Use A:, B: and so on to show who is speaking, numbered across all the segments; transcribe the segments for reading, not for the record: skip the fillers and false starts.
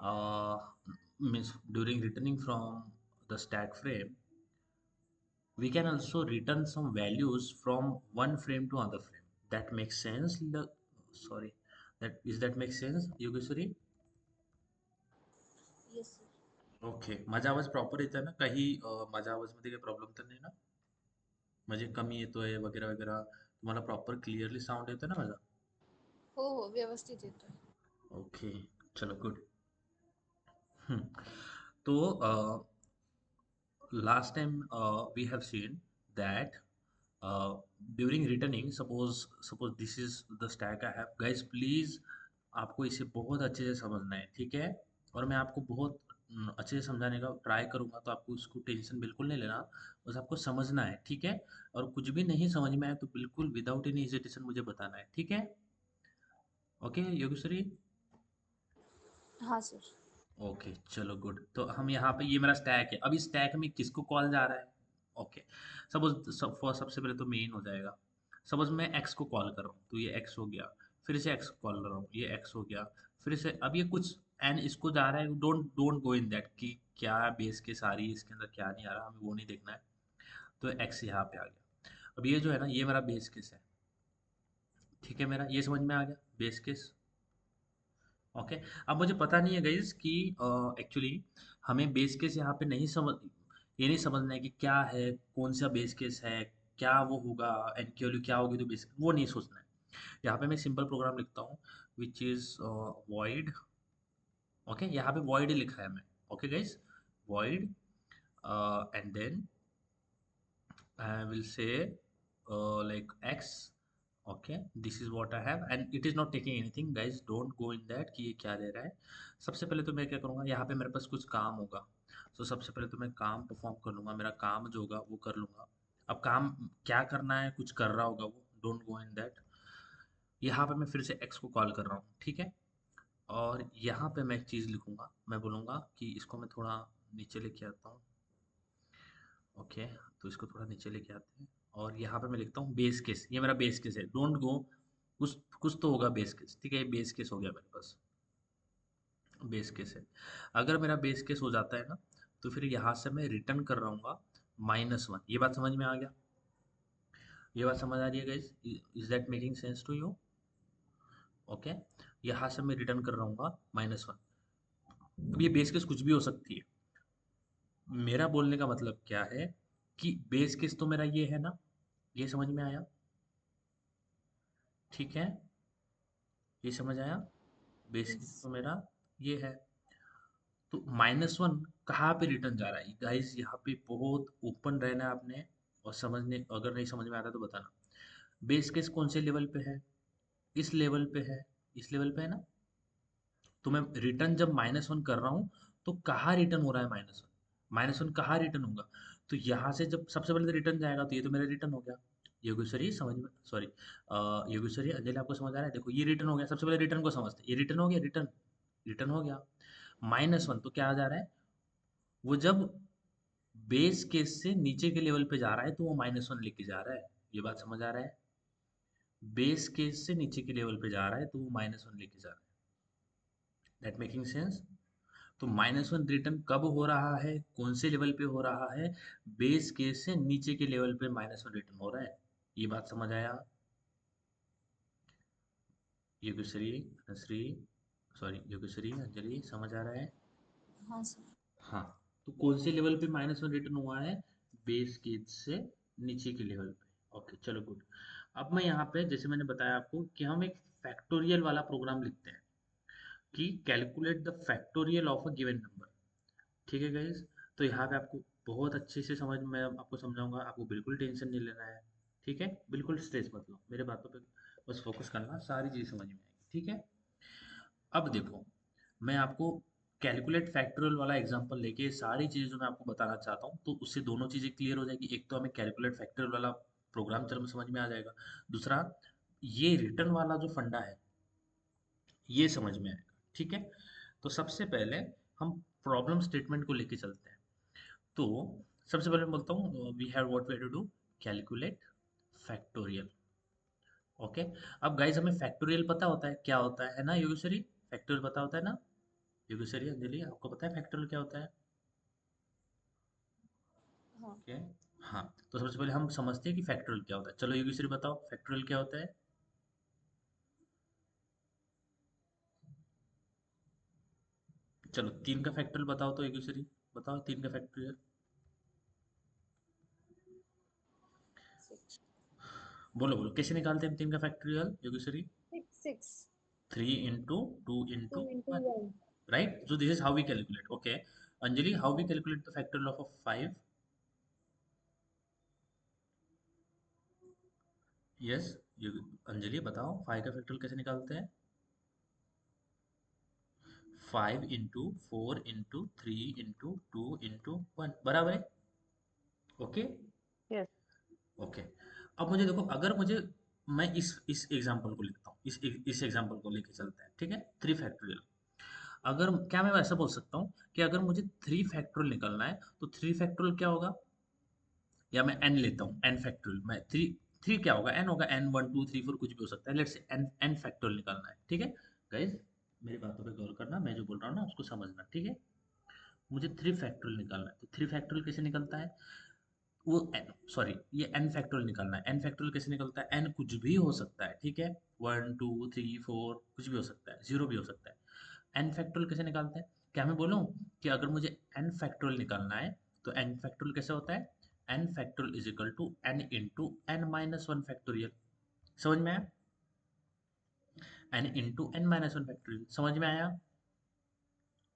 A: means during returning from the stack frame, we can also return some values from one frame to another frame. That makes sense. Sorry, that makes sense, Yogeshwari?
B: Yes sir.
A: Okay. माझा आवाज proper येतोय ना? काही माझ्या आवाजमध्ये काही problem तर नाही ना? म्हणजे कमी येतोय वगैरे वगैरे? तुम्हाला प्रॉपर क्लिअरली साऊंड येतोय ना माझा?
B: हो हो, व्यवस्थित येतोय.
A: ओके. चलो गुड. तो last time we have seen that during returning, suppose this is the stack I have, guys please आपको इसे बहुत अच्छे से समझना है, ठीक है? और मैं आपको बहुत अच्छे से समझाने का ट्राई करूंगा, तो आपको उसको टेंशन बिल्कुल नहीं लेना, बस आपको समझना है, ठीक है? और कुछ भी नहीं समझ में आए तो बिल्कुल विदाउट एनी हेजिटेशन मुझे बताना है, ठीक है? ओके योगेश्वरी?
B: हाँ सर.
A: ओके चलो गुड. तो हम यहाँ पे, ये मेरा स्टैक है. अब इस स्टैक में किसको कॉल जा रहा है? ओके. सबसे पहले तो मेन हो जाएगा. सपोज मैं एक्स को कॉल कर रहा हूँ, तो ये एक्स हो गया. फिर से एक्स को कॉल कर रहा हूँ, ये एक्स हो गया. फिर से अब ये कुछ एन इसको जा रहा है. Don't don't go in that कि क्या बेस के सारी इसके अंदर क्या नहीं आ रहा, हमें वो नहीं देखना है. तो एक्स यहाँ पे आ गया. अब ये जो है ना, ये मेरा बेस केस है. ठीक है, मेरा ये समझ में आ गया बेस केस. ओके. अब मुझे पता नहीं है गाइस कि एक्चुअली हमें बेस केस यहाँ पे नहीं समझ, ये नहीं समझना है कि क्या है, कौन सा बेस केस है, क्या वो होगा, एनक्यूएल क्या होगी, तो बेस वो नहीं सोचना है. यहाँ पे मैं सिंपल प्रोग्राम लिखता हूँ विच इज वॉइड. ओके, यहाँ पे वॉइड लिखा है मैं. Okay guys, void and then I will say like x. Okay, this is what I have and it is not taking anything. Guys, don't go in that कि ये क्या दे रहा है. सबसे पहले तो मैं क्या करूँगा, यहाँ पे मेरे पास कुछ काम होगा. तो सबसे पहले तो मैं काम परफॉर्म कर लूँगा, मेरा काम जो होगा वो कर लूँगा. अब काम क्या करना है, कुछ कर रहा होगा वो, डोंट गो इन दैट. यहाँ पे मैं फिर से x को कॉल कर रहा हूँ, ठीक है? और यहाँ पे मैं एक चीज़ लिखूंगा, मैं बोलूँगा कि इसको मैं थोड़ा नीचे लेके आता हूँ. ओके, तो इसको थोड़ा नीचे लेके आते हैं. और यहाँ पे मैं लिखता हूँ बेस केस. ये मेरा बेस केस है, डोंट गो. कुछ कुछ तो होगा बेस केस, ठीक है? ये बेस केस हो गया मेरे पास, बेस केस है. अगर मेरा बेस केस हो जाता है ना, तो फिर यहाँ से मैं रिटर्न कर रहा हूँ -1. ये बात समझ में आ गया? ये बात समझ आ रही है guys? Is that making sense to you? Okay. यहाँ से मैं रिटर्न कर रहा हूँ -1. अब ये बेस केस कुछ भी हो सकती है. मेरा बोलने का मतलब क्या है कि बेस केस तो मेरा ये है ना, ये समझ में आया? ठीक है, ये समझ आया?
B: येस.
A: बेसिस तो मेरा ये है. तो -1 कहाँ पे रिटर्न जा रहा है गाइस? यहाँ पे बहुत ओपन रहना है आपने, और समझने, अगर नहीं समझ में आता तो बताना. बेस केस कौन से लेवल पे है? इस लेवल पे है. इस लेवल पे है ना? तो मैं रिटर्न जब -1 कर रहा हूँ, तो कहाँ रिटर्न हो रहा है -1? -1 कहाँ रिटर्न होगा? तो यहाँ से जब सबसे पहले तो रिटर्न जाएगा, तो ये तो मेरा रिटर्न हो गया. योगेश्वरी समझ में, सॉरी, योगेश्वरी अंजलि आपको समझ आ रहा है? देखो ये रिटर्न हो गया. सबसे पहले रिटर्न को समझते हैं. ये रिटर्न हो गया, रिटर्न, रिटर्न हो गया. -1 तो क्या आ जा रहा है? वो जब बेस केस से नीचे के लेवल पे जा रहा है, तो वो -1 लेके जा रहा है. ये बात समझ आ रहा है? बेस केस से नीचे के लेवल पे जा रहा है, तो वो -1 लेके जा रहा है. That making sense? तो -1 रिटर्न कब हो रहा है, कौन से लेवल पे हो रहा है? बेस केस से नीचे के लेवल पे -1 रिटर्न हो रहा है. ये बात समझ आया? योगेश्वरी, श्री, सॉरी योगेश्वरी, अंजलि, समझ आ रहा है?
B: हाँ सर.
A: हाँ. तो कौन से लेवल पे -1 रिटर्न हुआ है? बेस केस से नीचे के लेवल पे. ओके चलो गुड. अब मैं यहाँ पे, जैसे मैंने बताया आपको कि हम एक फैक्टोरियल वाला प्रोग्राम लिखते हैं कि calculate the factorial of a given number. ठीक है गाइज? तो यहाँ पे आपको बहुत अच्छे से समझ, मैं आपको समझाऊंगा, आपको बिल्कुल टेंशन नहीं लेना है. ठीक है, बिल्कुल स्ट्रेस मत लो, मेरे बातों पे बस फोकस करना, सारी चीज़ समझ में आएगी. ठीक है. अब देखो, मैं आपको कैलकुलेट फैक्टोरियल वाला एग्जांपल लेके सारी चीज़ें जो मैं आपको बताना चाहता हूँ, तो उससे दोनों चीज़ें क्लियर हो जाएगी. एक तो हमें कैलकुलेट फैक्टोरियल वाला प्रोग्राम चल समझ में आ जाएगा. दूसरा, ये रिटर्न वाला जो फंडा है, ये समझ में आएगा. ठीक है. तो सबसे पहले हम प्रॉब्लम स्टेटमेंट को लेके चलते हैं. तो सबसे पहले मैं बोलता हूँ we have what we have to do, calculate factorial. Okay. अब गाइस हमें फैक्टोरियल पता होता है क्या होता है ना योगेश्वरी? फैक्टोरियल पता होता है ना? योगेश्वरी, अंजलि, आपको पता है फैक्टोरियल क्या होता है?
B: हाँ।
A: ओके। हाँ, तो सबसे पहले हम समझते हैं कि फैक्टोरियल क्या होता है। चलो योगेश्वरी बताओ फैक्टोरियल क्या होता है? चलो 3 का फैक्टोरियल बताओ तो योगेश्वरी, बताओ 3 का फैक्टोरियल।
B: सिक्स।
A: बोलो बोलो, कैसे निकालते हैं हम 3 का factorial Yogeshwari?
B: Six six.
A: 3 into 2
B: two
A: into
B: into
A: 1,
B: one.
A: right? So this is how we calculate. Okay, Anjali, how we calculate the factorial of a 5? Yes, you, Anjali बताओ 5 का फैक्टोरियल कैसे निकालते हैं? 5 into 4 into 3 into 2 into 1 बराबर है। Okay.
C: Yes.
A: Okay, अब मुझे देखो, अगर मुझे, मैं इस एग्जांपल को लिखता हूँ, इस एग्जांपल को लेके चलते हैं, ठीक है? 3 फैक्टोरियल। अगर क्या मैं ऐसा बोल सकता हूँ कि अगर मुझे 3 फैक्टोरियल निकालना है तो 3 फैक्टोरियल क्या होगा? या मैं n लेता हूँ, n फैक्टोरियल, मैं 3, 3 क्या होगा? n होगा, n 1 2 3 4 कुछ भी हो सकता है। लेट्स से n फैक्टोरियल निकालना है, ठीक है? गाइस, मेरी बातों पे गौर करना, मैं जो बोल रहा हूँ ना उसको समझना, ठीक है? मुझे 3 फैक्टोरियल निकालना है, तो 3 फैक्टोरियल कैसे निकलता है? वो n, सॉरी, ये n फैक्टोरियल निकालना है। n फैक्टोरियल कैसे निकलता है? n कुछ भी हो सकता है, ठीक है? 1 2 3 4 कुछ भी हो सकता है, 0 भी हो सकता है। n फैक्टोरियल कैसे निकालते हैं? क्या मैं बोलूँ कि अगर मुझे n फैक्टोरियल निकालना है तो n फैक्टोरियल कैसे होता है? n factorial is equal to n into n minus one factorial. समझ में आया? n into n minus one factorial, समझ में आया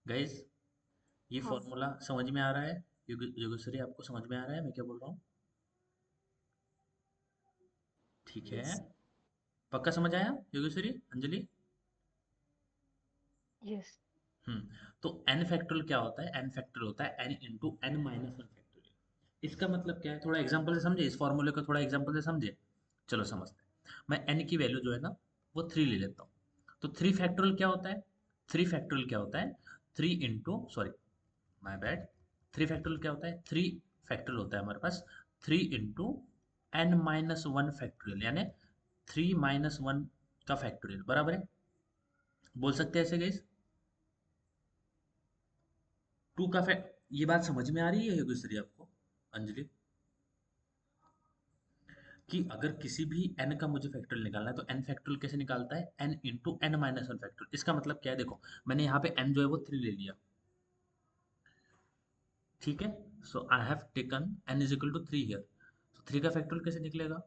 A: गाइस? ये
B: हाँ।
A: फॉर्मूला समझ में आ रहा है? योगेश्वरी, आपको समझ में आ रहा है मैं क्या बोल रहा हूँ? ठीक है,
B: यस।
A: पक्का समझ आया योगेश्वरी, अंजलि?
C: यस।
A: तो n फैक्टोरियल क्या होता है? n फैक्टोरियल होता है n into n minus one factorial. इसका मतलब क्या है? थोड़ा एग्जांपल से समझे, इस फॉर्मूले को थोड़ा एग्जांपल से समझे। चलो समझते हैं। मैं n की वैल्यू जो है ना वो 3 ले लेता हूँ। तो 3 फैक्टोरियल क्या होता है? 3 फैक्टोरियल क्या होता है? 3 into, sorry, my bad, 3 factorial क्या होता है? 3 फैक्टोरियल होता है हमारे पास 3 into n minus one factorial, यानी 3 माइनस वन का फैक्टोरियल, बराबर है? बोल सकते हैं ऐसे गाइस? 2 का फैक्ट, ये बात समझ में आ रही है योगेश्वरी आपको, अंजलि, कि अगर किसी भी n का मुझे फैक्टोरियल निकालना है तो n फैक्टोरियल कैसे निकालता है? n into n minus one factorial. इसका मतलब क्या है? देखो, मैंने यहाँ पे n जो है वो 3 ले लिया, ठीक है? So I have taken n is equal to 3 here. तो 3 का फैक्टोरियल कैसे निकलेगा?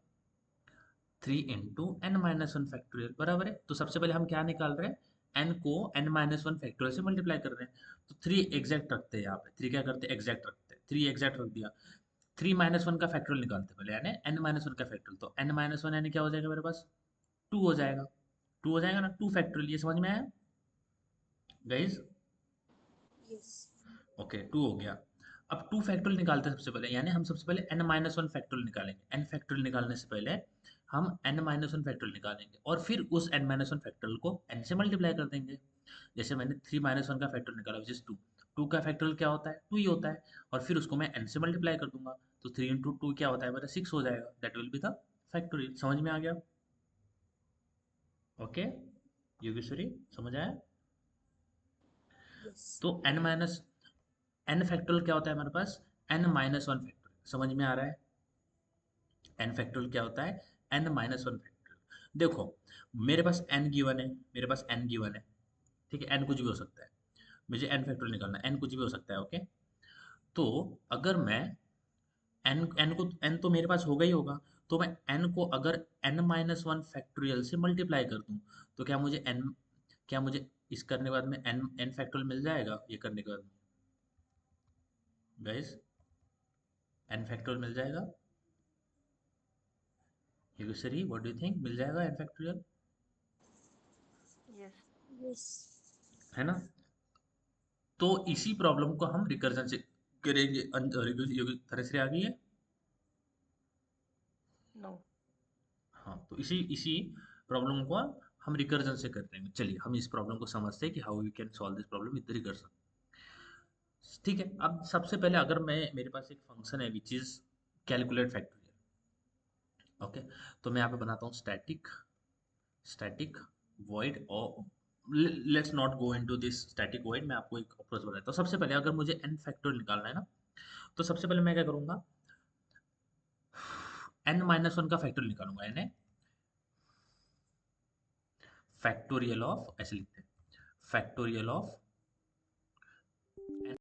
A: 3 into n minus one factorial, बराबर है? तो सबसे पहले हम क्या निकाल रहे हैं? n को n माइनस वन फैक्टोरियल से मल्टीप्लाई कर रहे हैं। तो 3 एग्जैक्ट रखते हैं यहाँ पे, 3 क्या करते हैं? एग्जैक्ट रखते हैं, 3 एग्जैक्ट रख दिया। 3 माइनस वन का फैक्टोरियल निकालते हैं पहले, यानी n माइनस वन का फैक्टोरियल। तो n माइनस वन यानी क्या हो जाएगा मेरे पास? 2 हो जाएगा। 2 हो जाएगा ना, 2 फैक्टोरियल, ये समझ में आया गाइज?
B: यस।
A: ओके, 2 हो गया। अब 2 फैक्टोरियल निकालते हैं सबसे पहले, यानी हम सबसे पहले n माइनस वन फैक्टोरियल निकालेंगे। n फैक्टोरियल निकालने से पहले हम n माइनस वन फैक्टोरियल निकालेंगे और फिर उस n माइनस वन फैक्टोरियल को n से मल्टीप्लाई कर देंगे। जैसे मैंने 3 माइनस वन का फैक्टोरियल निकाला विच इज 2। 2 का फैक्टोरियल क्या होता है? 2 ही होता है। और फिर उसको मैं n से मल्टीप्लाई कर दूंगा, तो 3 इंटू टू क्या होता है मेरा? 6 हो जाएगा। That will be the factorial. समझ में आ गया? ओके योगेश्वरी, समझ आया?
B: यस।
A: तो n माइनस n फैक्टोरियल क्या होता है हमारे पास? n minus one factorial. समझ में आ रहा है? n फैक्टोरियल क्या होता है? n minus one factorial. देखो, मेरे पास n गिवन है, मेरे पास n गिवन है, ठीक है? n कुछ भी हो सकता है, मुझे n फैक्टोरियल निकालना है, n कुछ भी हो सकता है, ओके? तो अगर मैं n तो मेरे पास होगा ही होगा, तो मैं n को अगर n माइनस वन फैक्टोरियल से मल्टीप्लाई कर दूं तो क्या मुझे इस करने के बाद में n फैक्टोरियल मिल जाएगा? ये करने के बाद गाइस, n फैक्टोरियल मिल जाएगा? Yogeshwari, what do you think, मिल जाएगा n फैक्टोरियल?
C: यस।
B: यस।
A: है ना? तो इसी प्रॉब्लम को हम रिकर्जन से करेंगे। तरह से आ गई है?
C: नो।
A: हाँ, तो इसी इसी प्रॉब्लम को हम रिकर्जन से कर रहे हैं। चलिए हम इस प्रॉब्लम को समझते हैं कि how we can solve this problem with recursion. ठीक है, अब सबसे पहले अगर मैं, मेरे पास एक फंक्शन है which is calculate factorial, okay? तो मैं यहाँ पे बनाता हूँ स्टैटिक, स्टैटिक वॉइड और let's not go into this static void, मैं आपको एक अप्रोच बताता हूँ। सबसे पहले अगर मुझे n फैक्टोरियल निकालना है ना, तो सबसे पहले मैं क्या करूंगा, n माइनस वन का फैक्टोरियल निकालूंगा, n फैक्टोरियल ऑफ, ऐसे लिखते हैं, factorial of n।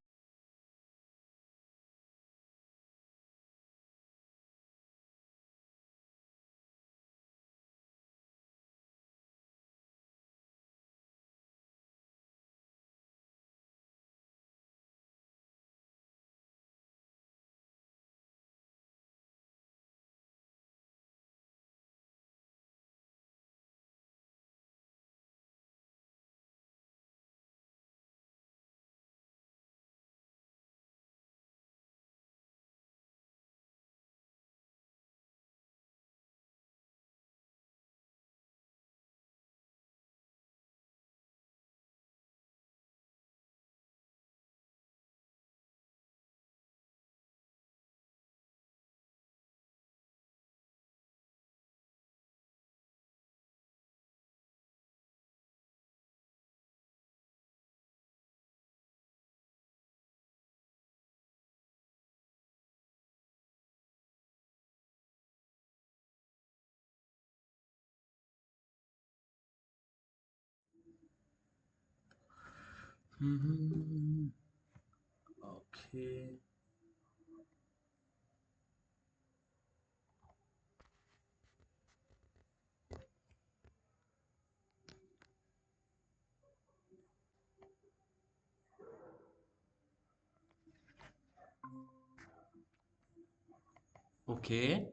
A: Okay, okay.